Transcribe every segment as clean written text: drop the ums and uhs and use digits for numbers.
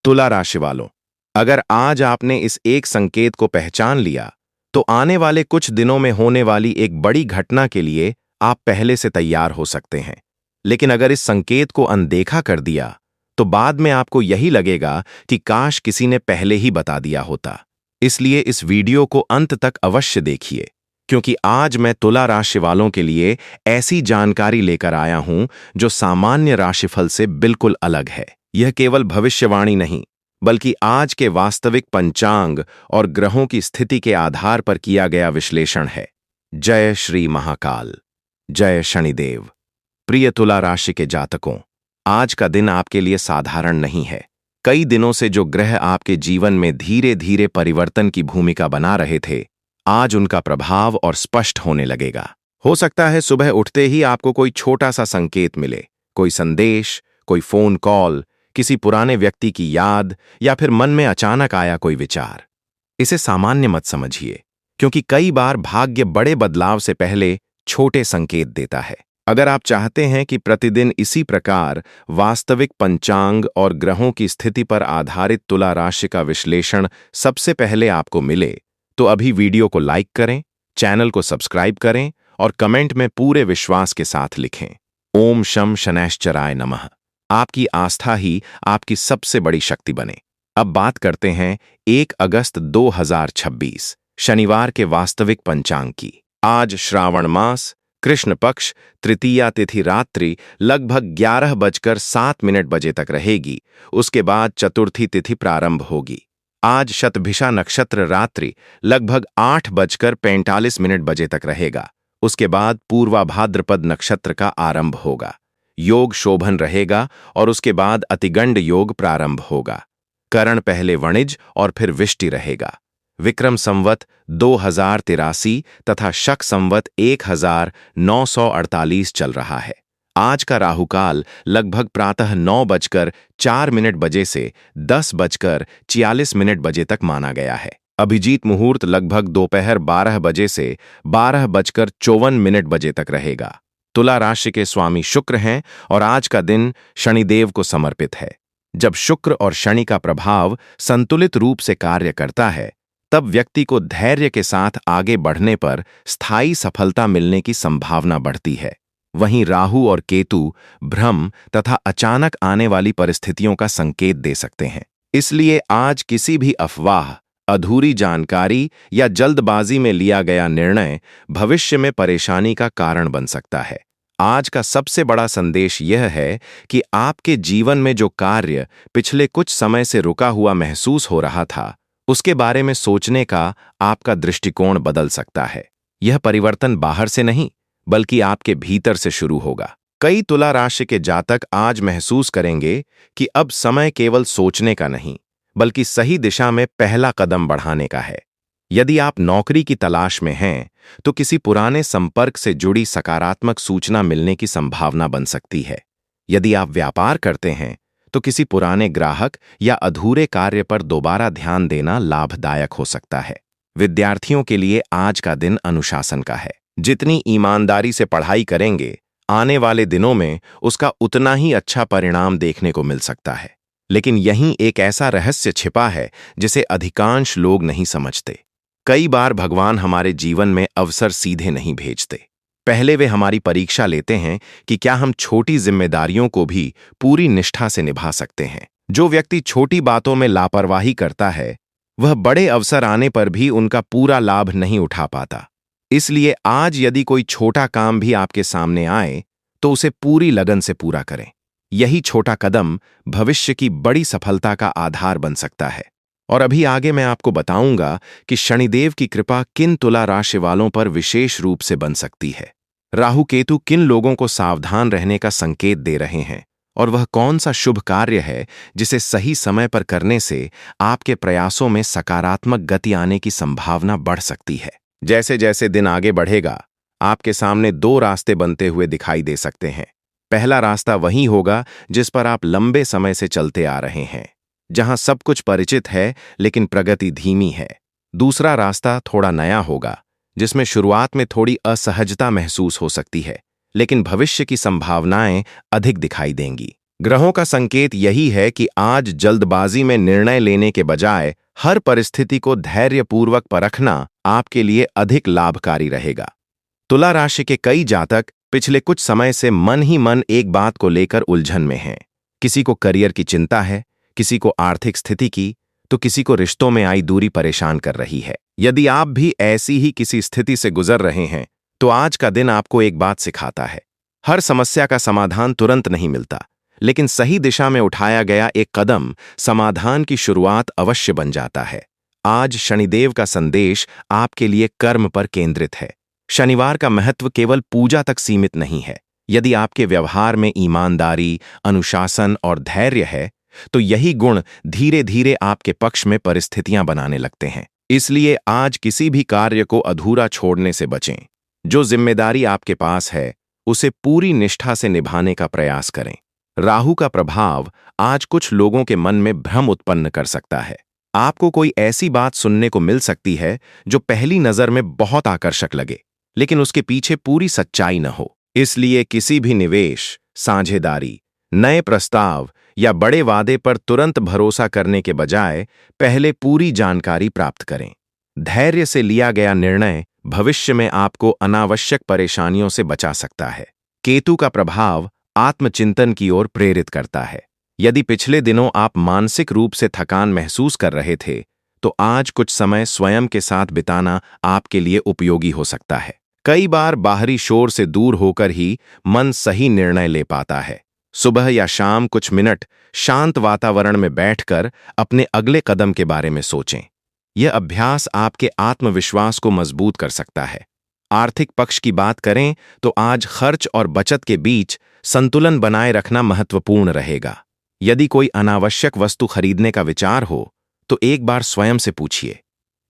तुला राशि वालों, अगर आज आपने इस एक संकेत को पहचान लिया, तो आने वाले कुछ दिनों में होने वाली एक बड़ी घटना के लिए आप पहले से तैयार हो सकते हैं। लेकिन अगर इस संकेत को अनदेखा कर दिया, तो बाद में आपको यही लगेगा कि काश किसी ने पहले ही बता दिया होता। इसलिए इस वीडियो को अंत तक अवश्य देखिए, क्योंकि आज मैं तुला राशि वालों के लिए ऐसी जानकारी लेकर आया हूं जो सामान्य राशिफल से बिल्कुल अलग है। यह केवल भविष्यवाणी नहीं, बल्कि आज के वास्तविक पंचांग और ग्रहों की स्थिति के आधार पर किया गया विश्लेषण है। जय श्री महाकाल, जय शनिदेव। प्रिय तुला राशि के जातकों, आज का दिन आपके लिए साधारण नहीं है। कई दिनों से जो ग्रह आपके जीवन में धीरे धीरे परिवर्तन की भूमिका बना रहे थे, आज उनका प्रभाव और स्पष्ट होने लगेगा। हो सकता है सुबह उठते ही आपको कोई छोटा सा संकेत मिले, कोई संदेश, कोई फोन कॉल, किसी पुराने व्यक्ति की याद, या फिर मन में अचानक आया कोई विचार। इसे सामान्य मत समझिए, क्योंकि कई बार भाग्य बड़े बदलाव से पहले छोटे संकेत देता है। अगर आप चाहते हैं कि प्रतिदिन इसी प्रकार वास्तविक पंचांग और ग्रहों की स्थिति पर आधारित तुला राशि का विश्लेषण सबसे पहले आपको मिले, तो अभी वीडियो को लाइक करें, चैनल को सब्सक्राइब करें और कमेंट में पूरे विश्वास के साथ लिखें, ओम शम शनैश्चराय नमः। आपकी आस्था ही आपकी सबसे बड़ी शक्ति बने। अब बात करते हैं 1 अगस्त 2026 शनिवार के वास्तविक पंचांग की। आज श्रावण मास, कृष्ण पक्ष, तृतीया तिथि रात्रि लगभग 11:07 तक रहेगी। उसके बाद चतुर्थी तिथि प्रारंभ होगी। आज शतभिषा नक्षत्र रात्रि लगभग 8:45 तक रहेगा। उसके बाद पूर्वा भाद्रपद नक्षत्र का आरंभ होगा। योग शोभन रहेगा और उसके बाद अतिगंड योग प्रारंभ होगा। करण पहले वणिज और फिर विष्टि रहेगा। विक्रम संवत 2083 तथा शक संवत 1948 चल रहा है। आज का राहुकाल लगभग प्रातः 9:04 से 10:46 तक माना गया है। अभिजीत मुहूर्त लगभग दोपहर 12 से 12:54 तक रहेगा। तुला राशि के स्वामी शुक्र हैं और आज का दिन शनिदेव को समर्पित है। जब शुक्र और शनि का प्रभाव संतुलित रूप से कार्य करता है, तब व्यक्ति को धैर्य के साथ आगे बढ़ने पर स्थायी सफलता मिलने की संभावना बढ़ती है। वहीं राहु और केतु भ्रम तथा अचानक आने वाली परिस्थितियों का संकेत दे सकते हैं। इसलिए आज किसी भी अफवाह, अधूरी जानकारी या जल्दबाजी में लिया गया निर्णय भविष्य में परेशानी का कारण बन सकता है। आज का सबसे बड़ा संदेश यह है कि आपके जीवन में जो कार्य पिछले कुछ समय से रुका हुआ महसूस हो रहा था, उसके बारे में सोचने का आपका दृष्टिकोण बदल सकता है। यह परिवर्तन बाहर से नहीं, बल्कि आपके भीतर से शुरू होगा। कई तुला राशि के जातक आज महसूस करेंगे कि अब समय केवल सोचने का नहीं, बल्कि सही दिशा में पहला कदम बढ़ाने का है। यदि आप नौकरी की तलाश में हैं, तो किसी पुराने संपर्क से जुड़ी सकारात्मक सूचना मिलने की संभावना बन सकती है। यदि आप व्यापार करते हैं, तो किसी पुराने ग्राहक या अधूरे कार्य पर दोबारा ध्यान देना लाभदायक हो सकता है। विद्यार्थियों के लिए आज का दिन अनुशासन का है। जितनी ईमानदारी से पढ़ाई करेंगे, आने वाले दिनों में उसका उतना ही अच्छा परिणाम देखने को मिल सकता है। लेकिन यहीं एक ऐसा रहस्य छिपा है जिसे अधिकांश लोग नहीं समझते। कई बार भगवान हमारे जीवन में अवसर सीधे नहीं भेजते। पहले वे हमारी परीक्षा लेते हैं कि क्या हम छोटी जिम्मेदारियों को भी पूरी निष्ठा से निभा सकते हैं। जो व्यक्ति छोटी बातों में लापरवाही करता है, वह बड़े अवसर आने पर भी उनका पूरा लाभ नहीं उठा पाता। इसलिए आज यदि कोई छोटा काम भी आपके सामने आए, तो उसे पूरी लगन से पूरा करें। यही छोटा कदम भविष्य की बड़ी सफलता का आधार बन सकता है। और अभी आगे मैं आपको बताऊंगा कि शनिदेव की कृपा किन तुला राशि वालों पर विशेष रूप से बन सकती है। राहु केतु किन लोगों को सावधान रहने का संकेत दे रहे हैं, और वह कौन सा शुभ कार्य है जिसे सही समय पर करने से आपके प्रयासों में सकारात्मक गति आने की संभावना बढ़ सकती है। जैसे जैसे दिन आगे बढ़ेगा, आपके सामने 2 रास्ते बनते हुए दिखाई दे सकते हैं। पहला रास्ता वही होगा जिस पर आप लंबे समय से चलते आ रहे हैं, जहां सब कुछ परिचित है लेकिन प्रगति धीमी है। दूसरा रास्ता थोड़ा नया होगा, जिसमें शुरुआत में थोड़ी असहजता महसूस हो सकती है, लेकिन भविष्य की संभावनाएं अधिक दिखाई देंगी। ग्रहों का संकेत यही है कि आज जल्दबाजी में निर्णय लेने के बजाय हर परिस्थिति को धैर्यपूर्वक परखना आपके लिए अधिक लाभकारी रहेगा। तुला राशि के कई जातक पिछले कुछ समय से मन ही मन एक बात को लेकर उलझन में हैं। किसी को करियर की चिंता है, किसी को आर्थिक स्थिति की, तो किसी को रिश्तों में आई दूरी परेशान कर रही है। यदि आप भी ऐसी ही किसी स्थिति से गुजर रहे हैं, तो आज का दिन आपको एक बात सिखाता है। हर समस्या का समाधान तुरंत नहीं मिलता, लेकिन सही दिशा में उठाया गया एक कदम समाधान की शुरुआत अवश्य बन जाता है। आज शनिदेव का संदेश आपके लिए कर्म पर केंद्रित है। शनिवार का महत्व केवल पूजा तक सीमित नहीं है। यदि आपके व्यवहार में ईमानदारी, अनुशासन और धैर्य है, तो यही गुण धीरे धीरे आपके पक्ष में परिस्थितियां बनाने लगते हैं। इसलिए आज किसी भी कार्य को अधूरा छोड़ने से बचें। जो जिम्मेदारी आपके पास है, उसे पूरी निष्ठा से निभाने का प्रयास करें। राहु का प्रभाव आज कुछ लोगों के मन में भ्रम उत्पन्न कर सकता है। आपको कोई ऐसी बात सुनने को मिल सकती है जो पहली नजर में बहुत आकर्षक लगे, लेकिन उसके पीछे पूरी सच्चाई न हो। इसलिए किसी भी निवेश, साझेदारी, नए प्रस्ताव या बड़े वादे पर तुरंत भरोसा करने के बजाय पहले पूरी जानकारी प्राप्त करें। धैर्य से लिया गया निर्णय भविष्य में आपको अनावश्यक परेशानियों से बचा सकता है। केतु का प्रभाव आत्मचिंतन की ओर प्रेरित करता है। यदि पिछले दिनों आप मानसिक रूप से थकान महसूस कर रहे थे, तो आज कुछ समय स्वयं के साथ बिताना आपके लिए उपयोगी हो सकता है। कई बार बाहरी शोर से दूर होकर ही मन सही निर्णय ले पाता है। सुबह या शाम कुछ मिनट शांत वातावरण में बैठकर अपने अगले कदम के बारे में सोचें। यह अभ्यास आपके आत्मविश्वास को मजबूत कर सकता है। आर्थिक पक्ष की बात करें तो आज खर्च और बचत के बीच संतुलन बनाए रखना महत्वपूर्ण रहेगा। यदि कोई अनावश्यक वस्तु खरीदने का विचार हो, तो एक बार स्वयं से पूछिए,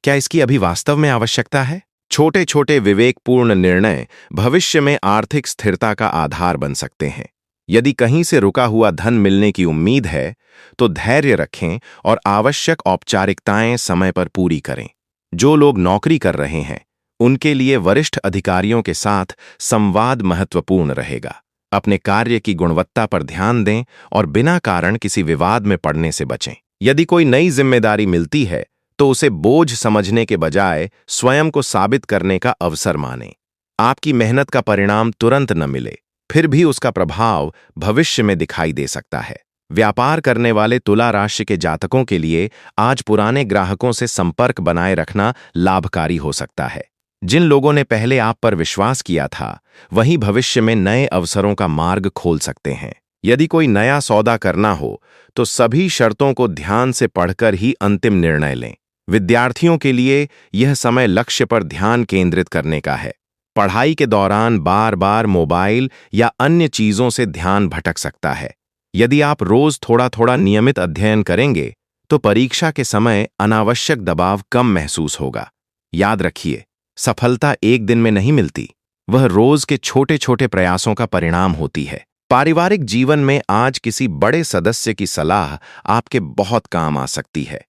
क्या इसकी अभी वास्तव में आवश्यकता है? छोटे छोटे विवेकपूर्ण निर्णय भविष्य में आर्थिक स्थिरता का आधार बन सकते हैं। यदि कहीं से रुका हुआ धन मिलने की उम्मीद है, तो धैर्य रखें और आवश्यक औपचारिकताएं समय पर पूरी करें। जो लोग नौकरी कर रहे हैं, उनके लिए वरिष्ठ अधिकारियों के साथ संवाद महत्वपूर्ण रहेगा। अपने कार्य की गुणवत्ता पर ध्यान दें और बिना कारण किसी विवाद में पड़ने से बचें। यदि कोई नई जिम्मेदारी मिलती है, तो उसे बोझ समझने के बजाय स्वयं को साबित करने का अवसर मानें। आपकी मेहनत का परिणाम तुरंत न मिले, फिर भी उसका प्रभाव भविष्य में दिखाई दे सकता है। व्यापार करने वाले तुला राशि के जातकों के लिए आज पुराने ग्राहकों से संपर्क बनाए रखना लाभकारी हो सकता है। जिन लोगों ने पहले आप पर विश्वास किया था, वही भविष्य में नए अवसरों का मार्ग खोल सकते हैं। यदि कोई नया सौदा करना हो, तो सभी शर्तों को ध्यान से पढ़कर ही अंतिम निर्णय लें। विद्यार्थियों के लिए यह समय लक्ष्य पर ध्यान केंद्रित करने का है। पढ़ाई के दौरान बार बार मोबाइल या अन्य चीजों से ध्यान भटक सकता है। यदि आप रोज थोड़ा थोड़ा नियमित अध्ययन करेंगे, तो परीक्षा के समय अनावश्यक दबाव कम महसूस होगा। याद रखिए, सफलता एक दिन में नहीं मिलती, वह रोज के छोटे छोटे प्रयासों का परिणाम होती है। पारिवारिक जीवन में आज किसी बड़े सदस्य की सलाह आपके बहुत काम आ सकती है।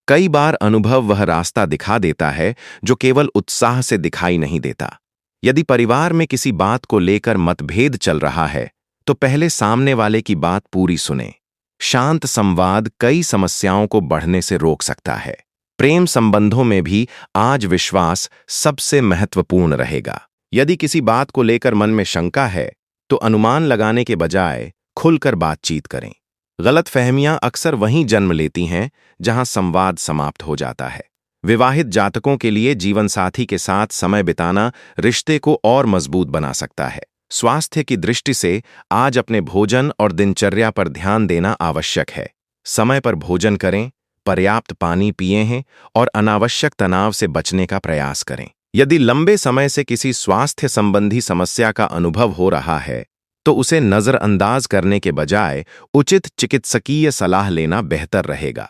कई बार अनुभव वह रास्ता दिखा देता है जो केवल उत्साह से दिखाई नहीं देता। यदि परिवार में किसी बात को लेकर मतभेद चल रहा है, तो पहले सामने वाले की बात पूरी सुनें। शांत संवाद कई समस्याओं को बढ़ने से रोक सकता है। प्रेम संबंधों में भी आज विश्वास सबसे महत्वपूर्ण रहेगा। यदि किसी बात को लेकर मन में शंका है, तो अनुमान लगाने के बजाय खुलकर बातचीत करें। गलतफहमियां अक्सर वहीं जन्म लेती हैं जहां संवाद समाप्त हो जाता है। विवाहित जातकों के लिए जीवनसाथी के साथ समय बिताना रिश्ते को और मजबूत बना सकता है। स्वास्थ्य की दृष्टि से आज अपने भोजन और दिनचर्या पर ध्यान देना आवश्यक है। समय पर भोजन करें, पर्याप्त पानी पिए हैं और अनावश्यक तनाव से बचने का प्रयास करें। यदि लंबे समय से किसी स्वास्थ्य संबंधी समस्या का अनुभव हो रहा है, तो उसे नजरअंदाज करने के बजाय उचित चिकित्सकीय सलाह लेना बेहतर रहेगा।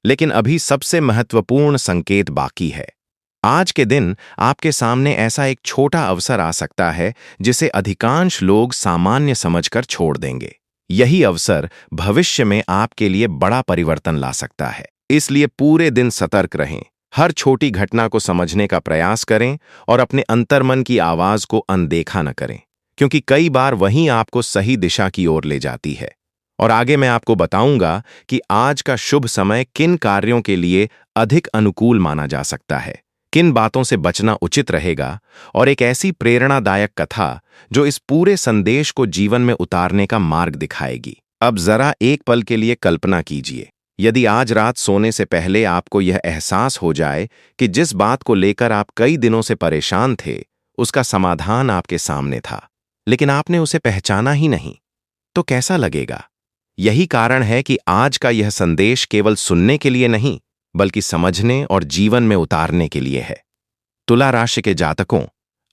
लेकिन अभी सबसे महत्वपूर्ण संकेत बाकी है। आज के दिन आपके सामने ऐसा एक छोटा अवसर आ सकता है जिसे अधिकांश लोग सामान्य समझकर छोड़ देंगे। यही अवसर भविष्य में आपके लिए बड़ा परिवर्तन ला सकता है। इसलिए पूरे दिन सतर्क रहें, हर छोटी घटना को समझने का प्रयास करें और अपने अंतर्मन की आवाज को अनदेखा न करें, क्योंकि कई बार वही आपको सही दिशा की ओर ले जाती है। और आगे मैं आपको बताऊंगा कि आज का शुभ समय किन कार्यों के लिए अधिक अनुकूल माना जा सकता है, किन बातों से बचना उचित रहेगा, और एक ऐसी प्रेरणादायक कथा जो इस पूरे संदेश को जीवन में उतारने का मार्ग दिखाएगी। अब जरा एक पल के लिए कल्पना कीजिए, यदि आज रात सोने से पहले आपको यह एहसास हो जाए कि जिस बात को लेकर आप कई दिनों से परेशान थे, उसका समाधान आपके सामने था, लेकिन आपने उसे पहचाना ही नहीं, तो कैसा लगेगा? यही कारण है कि आज का यह संदेश केवल सुनने के लिए नहीं, बल्कि समझने और जीवन में उतारने के लिए है। तुला राशि के जातकों,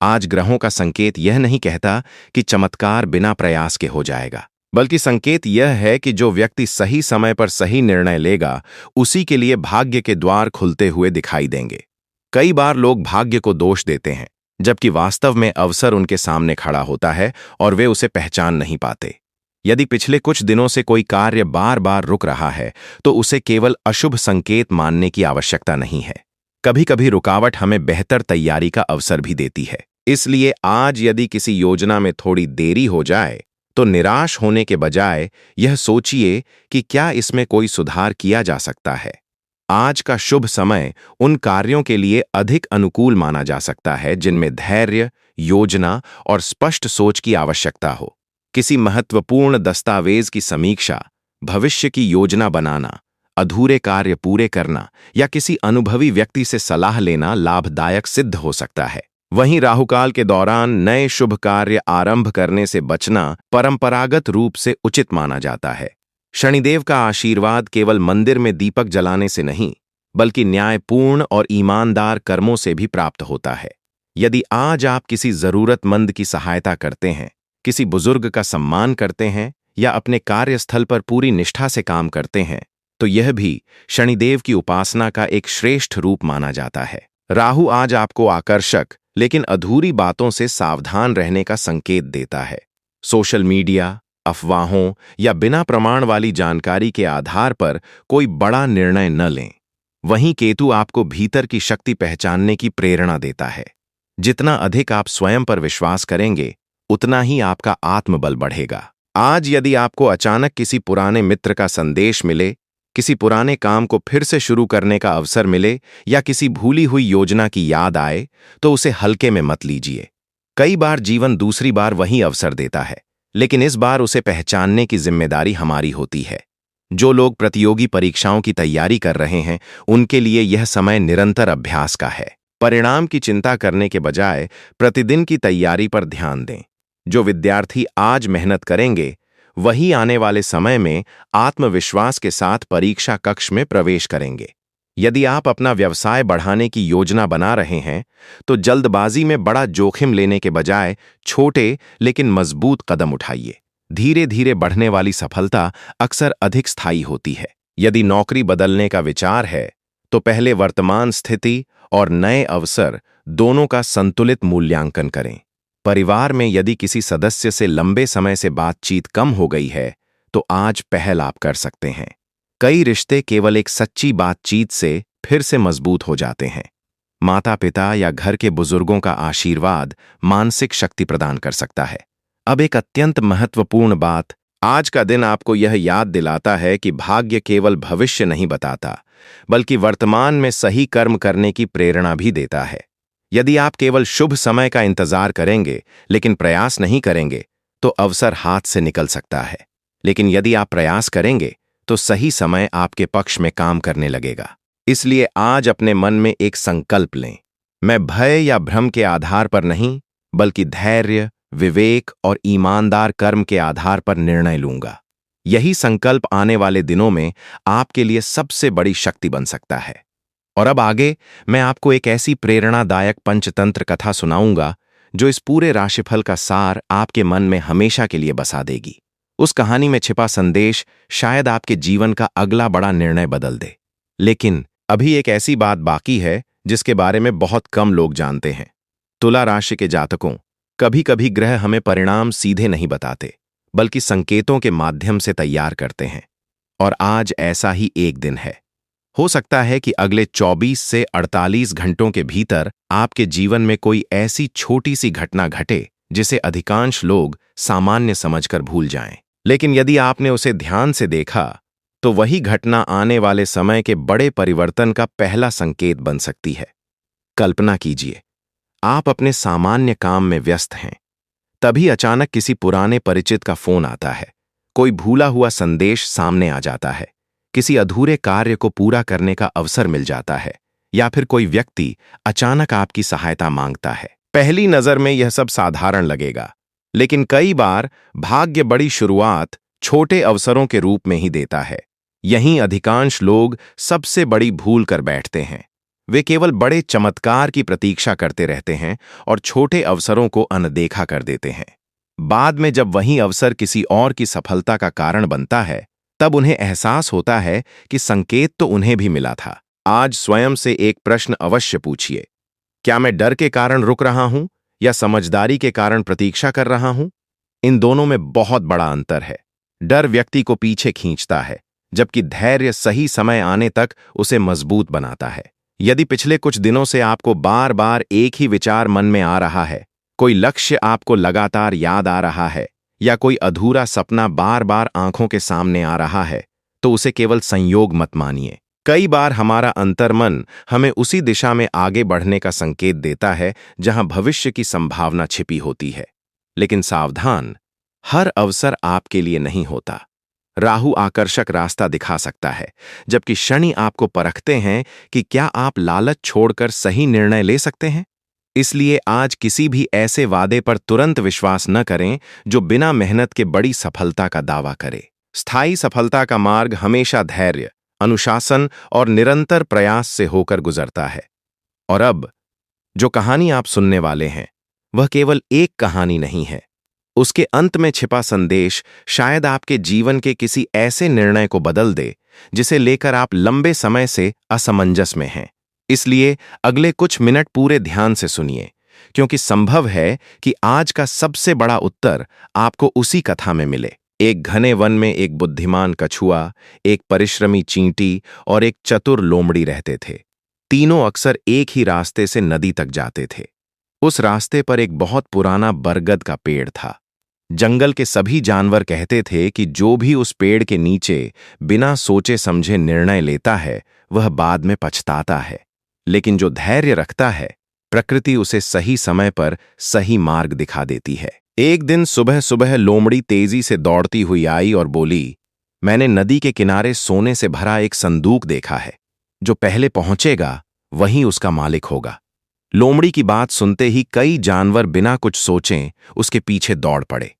आज ग्रहों का संकेत यह नहीं कहता कि चमत्कार बिना प्रयास के हो जाएगा, बल्कि संकेत यह है कि जो व्यक्ति सही समय पर सही निर्णय लेगा, उसी के लिए भाग्य के द्वार खुलते हुए दिखाई देंगे। कई बार लोग भाग्य को दोष देते हैं, जबकि वास्तव में अवसर उनके सामने खड़ा होता है और वे उसे पहचान नहीं पाते। यदि पिछले कुछ दिनों से कोई कार्य बार बार रुक रहा है, तो उसे केवल अशुभ संकेत मानने की आवश्यकता नहीं है। कभी कभी रुकावट हमें बेहतर तैयारी का अवसर भी देती है। इसलिए आज यदि किसी योजना में थोड़ी देरी हो जाए, तो निराश होने के बजाय यह सोचिए कि क्या इसमें कोई सुधार किया जा सकता है। आज का शुभ समय उन कार्यों के लिए अधिक अनुकूल माना जा सकता है जिनमें धैर्य, योजना और स्पष्ट सोच की आवश्यकता हो। किसी महत्वपूर्ण दस्तावेज की समीक्षा, भविष्य की योजना बनाना, अधूरे कार्य पूरे करना या किसी अनुभवी व्यक्ति से सलाह लेना लाभदायक सिद्ध हो सकता है। वहीं राहुकाल के दौरान नए शुभ कार्य आरंभ करने से बचना परंपरागत रूप से उचित माना जाता है। शनिदेव का आशीर्वाद केवल मंदिर में दीपक जलाने से नहीं, बल्कि न्यायपूर्ण और ईमानदार कर्मों से भी प्राप्त होता है। यदि आज आप किसी जरूरतमंद की सहायता करते हैं, किसी बुजुर्ग का सम्मान करते हैं या अपने कार्यस्थल पर पूरी निष्ठा से काम करते हैं, तो यह भी शनिदेव की उपासना का एक श्रेष्ठ रूप माना जाता है। राहु आज आपको आकर्षक लेकिन अधूरी बातों से सावधान रहने का संकेत देता है। सोशल मीडिया, अफवाहों या बिना प्रमाण वाली जानकारी के आधार पर कोई बड़ा निर्णय न लें। वहीं केतु आपको भीतर की शक्ति पहचानने की प्रेरणा देता है। जितना अधिक आप स्वयं पर विश्वास करेंगे, उतना ही आपका आत्मबल बढ़ेगा। आज यदि आपको अचानक किसी पुराने मित्र का संदेश मिले, किसी पुराने काम को फिर से शुरू करने का अवसर मिले या किसी भूली हुई योजना की याद आए, तो उसे हल्के में मत लीजिए। कई बार जीवन दूसरी बार वही अवसर देता है, लेकिन इस बार उसे पहचानने की जिम्मेदारी हमारी होती है। जो लोग प्रतियोगी परीक्षाओं की तैयारी कर रहे हैं, उनके लिए यह समय निरंतर अभ्यास का है। परिणाम की चिंता करने के बजाय प्रतिदिन की तैयारी पर ध्यान दें। जो विद्यार्थी आज मेहनत करेंगे, वही आने वाले समय में आत्मविश्वास के साथ परीक्षा कक्ष में प्रवेश करेंगे। यदि आप अपना व्यवसाय बढ़ाने की योजना बना रहे हैं, तो जल्दबाजी में बड़ा जोखिम लेने के बजाय छोटे लेकिन मजबूत कदम उठाइए। धीरे धीरे बढ़ने वाली सफलता अक्सर अधिक स्थायी होती है। यदि नौकरी बदलने का विचार है, तो पहले वर्तमान स्थिति और नए अवसर दोनों का संतुलित मूल्यांकन करें। परिवार में यदि किसी सदस्य से लंबे समय से बातचीत कम हो गई है, तो आज पहल आप कर सकते हैं। कई रिश्ते केवल एक सच्ची बातचीत से फिर से मजबूत हो जाते हैं। माता पिता या घर के बुजुर्गों का आशीर्वाद मानसिक शक्ति प्रदान कर सकता है। अब एक अत्यंत महत्वपूर्ण बात, आज का दिन आपको यह याद दिलाता है कि भाग्य केवल भविष्य नहीं बताता, बल्कि वर्तमान में सही कर्म करने की प्रेरणा भी देता है। यदि आप केवल शुभ समय का इंतजार करेंगे लेकिन प्रयास नहीं करेंगे, तो अवसर हाथ से निकल सकता है। लेकिन यदि आप प्रयास करेंगे, तो सही समय आपके पक्ष में काम करने लगेगा। इसलिए आज अपने मन में एक संकल्प लें। मैं भय या भ्रम के आधार पर नहीं, बल्कि धैर्य, विवेक और ईमानदार कर्म के आधार पर निर्णय लूंगा। यही संकल्प आने वाले दिनों में आपके लिए सबसे बड़ी शक्ति बन सकता है। और अब आगे मैं आपको एक ऐसी प्रेरणादायक पंचतंत्र कथा सुनाऊंगा जो इस पूरे राशिफल का सार आपके मन में हमेशा के लिए बसा देगी। उस कहानी में छिपा संदेश शायद आपके जीवन का अगला बड़ा निर्णय बदल दे। लेकिन अभी एक ऐसी बात बाकी है जिसके बारे में बहुत कम लोग जानते हैं। तुला राशि के जातकों, कभी कभी ग्रह हमें परिणाम सीधे नहीं बताते, बल्कि संकेतों के माध्यम से तैयार करते हैं। और आज ऐसा ही एक दिन है। हो सकता है कि अगले 24 से 48 घंटों के भीतर आपके जीवन में कोई ऐसी छोटी सी घटना घटे जिसे अधिकांश लोग सामान्य समझकर भूल जाएं। लेकिन यदि आपने उसे ध्यान से देखा तो वही घटना आने वाले समय के बड़े परिवर्तन का पहला संकेत बन सकती है। कल्पना कीजिए, आप अपने सामान्य काम में व्यस्त हैं। तभी अचानक किसी पुराने परिचित का फोन आता है, कोई भूला हुआ संदेश सामने आ जाता है, किसी अधूरे कार्य को पूरा करने का अवसर मिल जाता है, या फिर कोई व्यक्ति अचानक आपकी सहायता मांगता है। पहली नजर में यह सब साधारण लगेगा, लेकिन कई बार भाग्य बड़ी शुरुआत छोटे अवसरों के रूप में ही देता है। यहीं अधिकांश लोग सबसे बड़ी भूल कर बैठते हैं। वे केवल बड़े चमत्कार की प्रतीक्षा करते रहते हैं और छोटे अवसरों को अनदेखा कर देते हैं। बाद में जब वही अवसर किसी और की सफलता का कारण बनता है, तब उन्हें एहसास होता है कि संकेत तो उन्हें भी मिला था। आज स्वयं से एक प्रश्न अवश्य पूछिए, क्या मैं डर के कारण रुक रहा हूं या समझदारी के कारण प्रतीक्षा कर रहा हूं? इन दोनों में बहुत बड़ा अंतर है। डर व्यक्ति को पीछे खींचता है, जबकि धैर्य सही समय आने तक उसे मजबूत बनाता है। यदि पिछले कुछ दिनों से आपको बार बार एक ही विचार मन में आ रहा है, कोई लक्ष्य आपको लगातार याद आ रहा है, या कोई अधूरा सपना बार बार आंखों के सामने आ रहा है, तो उसे केवल संयोग मत मानिए। कई बार हमारा अंतर्मन हमें उसी दिशा में आगे बढ़ने का संकेत देता है जहां भविष्य की संभावना छिपी होती है। लेकिन सावधान, हर अवसर आपके लिए नहीं होता। राहु आकर्षक रास्ता दिखा सकता है, जबकि शनि आपको परखते हैं कि क्या आप लालच छोड़कर सही निर्णय ले सकते हैं। इसलिए आज किसी भी ऐसे वादे पर तुरंत विश्वास न करें जो बिना मेहनत के बड़ी सफलता का दावा करे। स्थायी सफलता का मार्ग हमेशा धैर्य, अनुशासन और निरंतर प्रयास से होकर गुजरता है। और अब जो कहानी आप सुनने वाले हैं, वह केवल एक कहानी नहीं है। उसके अंत में छिपा संदेश शायद आपके जीवन के किसी ऐसे निर्णय को बदल दे जिसे लेकर आप लंबे समय से असमंजस में हैं। इसलिए अगले कुछ मिनट पूरे ध्यान से सुनिए, क्योंकि संभव है कि आज का सबसे बड़ा उत्तर आपको उसी कथा में मिले। एक घने वन में एक बुद्धिमान कछुआ, एक परिश्रमी चींटी और एक चतुर लोमड़ी रहते थे। तीनों अक्सर एक ही रास्ते से नदी तक जाते थे। उस रास्ते पर एक बहुत पुराना बरगद का पेड़ था। जंगल के सभी जानवर कहते थे कि जो भी उस पेड़ के नीचे बिना सोचे समझे निर्णय लेता है, वह बाद में पछताता है। लेकिन जो धैर्य रखता है, प्रकृति उसे सही समय पर सही मार्ग दिखा देती है। एक दिन सुबह सुबह लोमड़ी तेजी से दौड़ती हुई आई और बोली, मैंने नदी के किनारे सोने से भरा एक संदूक देखा है। जो पहले पहुंचेगा वही उसका मालिक होगा। लोमड़ी की बात सुनते ही कई जानवर बिना कुछ सोचें उसके पीछे दौड़ पड़े।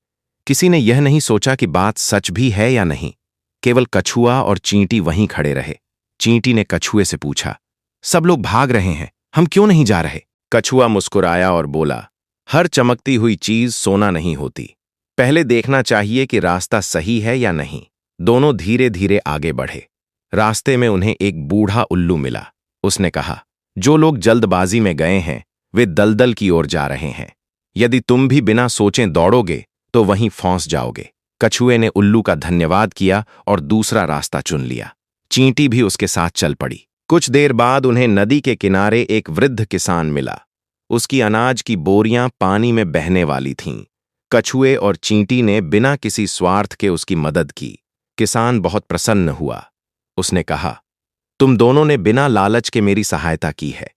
किसी ने यह नहीं सोचा कि बात सच भी है या नहीं। केवल कछुआ और चींटी वहीं खड़े रहे। चींटी ने कछुए से पूछा, सब लोग भाग रहे हैं, हम क्यों नहीं जा रहे? कछुआ मुस्कुराया और बोला, हर चमकती हुई चीज सोना नहीं होती। पहले देखना चाहिए कि रास्ता सही है या नहीं। दोनों धीरे धीरे आगे बढ़े। रास्ते में उन्हें एक बूढ़ा उल्लू मिला। उसने कहा, जो लोग जल्दबाजी में गए हैं वे दलदल की ओर जा रहे हैं। यदि तुम भी बिना सोचें दौड़ोगे तो वहीं फंस जाओगे। कछुए ने उल्लू का धन्यवाद किया और दूसरा रास्ता चुन लिया। चींटी भी उसके साथ चल पड़ी। कुछ देर बाद उन्हें नदी के किनारे एक वृद्ध किसान मिला। उसकी अनाज की बोरियां पानी में बहने वाली थीं। कछुए और चींटी ने बिना किसी स्वार्थ के उसकी मदद की। किसान बहुत प्रसन्न हुआ। उसने कहा, तुम दोनों ने बिना लालच के मेरी सहायता की है।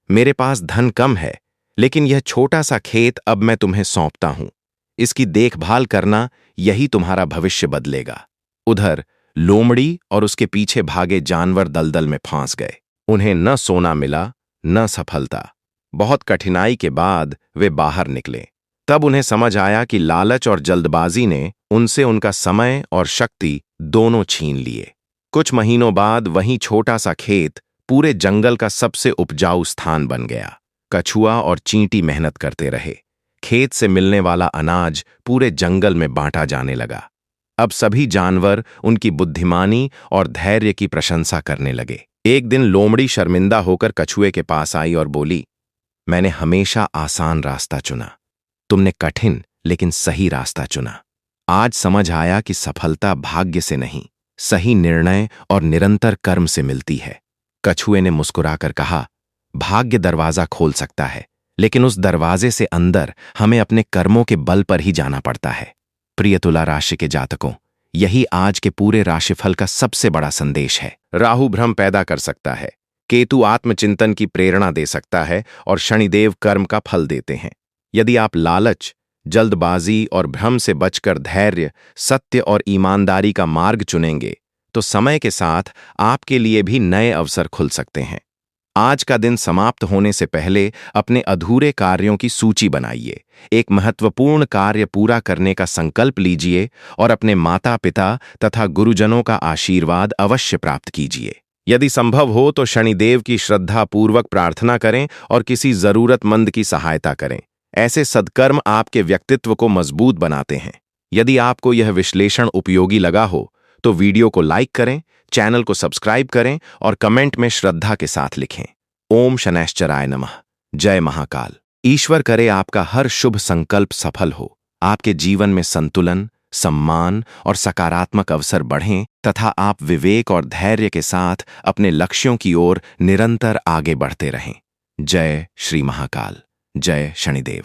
मेरे पास धन कम है, लेकिन यह छोटा सा खेत अब मैं तुम्हें सौंपता हूं। इसकी देखभाल करना, यही तुम्हारा भविष्य बदलेगा। उधर लोमड़ी और उसके पीछे भागे जानवर दलदल में फंस गए। उन्हें न सोना मिला, न सफलता। बहुत कठिनाई के बाद वे बाहर निकले। तब उन्हें समझ आया कि लालच और जल्दबाजी ने उनसे उनका समय और शक्ति दोनों छीन लिए। कुछ महीनों बाद वहीं छोटा सा खेत पूरे जंगल का सबसे उपजाऊ स्थान बन गया। कछुआ और चींटी मेहनत करते रहे। खेत से मिलने वाला अनाज पूरे जंगल में बांटा जाने लगा। अब सभी जानवर उनकी बुद्धिमानी और धैर्य की प्रशंसा करने लगे। एक दिन लोमड़ी शर्मिंदा होकर कछुए के पास आई और बोली, मैंने हमेशा आसान रास्ता चुना। तुमने कठिन लेकिन सही रास्ता चुना। आज समझ आया कि सफलता भाग्य से नहीं, सही निर्णय और निरंतर कर्म से मिलती है। कछुए ने मुस्कुराकर कहा, भाग्य दरवाजा खोल सकता है, लेकिन उस दरवाजे से अंदर हमें अपने कर्मों के बल पर ही जाना पड़ता है। प्रिय तुला राशि के जातकों, यही आज के पूरे राशिफल का सबसे बड़ा संदेश है। राहु भ्रम पैदा कर सकता है, केतु आत्मचिंतन की प्रेरणा दे सकता है और शनिदेव कर्म का फल देते हैं। यदि आप लालच, जल्दबाजी और भ्रम से बचकर धैर्य, सत्य और ईमानदारी का मार्ग चुनेंगे तो समय के साथ आपके लिए भी नए अवसर खुल सकते हैं। आज का दिन समाप्त होने से पहले अपने अधूरे कार्यों की सूची बनाइए, एक महत्वपूर्ण कार्य पूरा करने का संकल्प लीजिए और अपने माता पिता तथा गुरुजनों का आशीर्वाद अवश्य प्राप्त कीजिए। यदि संभव हो तो शनिदेव की श्रद्धापूर्वक प्रार्थना करें और किसी जरूरतमंद की सहायता करें। ऐसे सद्कर्म आपके व्यक्तित्व को मजबूत बनाते हैं। यदि आपको यह विश्लेषण उपयोगी लगा हो तो वीडियो को लाइक करें, चैनल को सब्सक्राइब करें और कमेंट में श्रद्धा के साथ लिखें। ओम शनैश्चराय नमः। जय महाकाल। ईश्वर करे आपका हर शुभ संकल्प सफल हो, आपके जीवन में संतुलन, सम्मान और सकारात्मक अवसर बढ़ें तथा आप विवेक और धैर्य के साथ अपने लक्ष्यों की ओर निरंतर आगे बढ़ते रहें। जय श्री महाकाल। जय शनिदेव।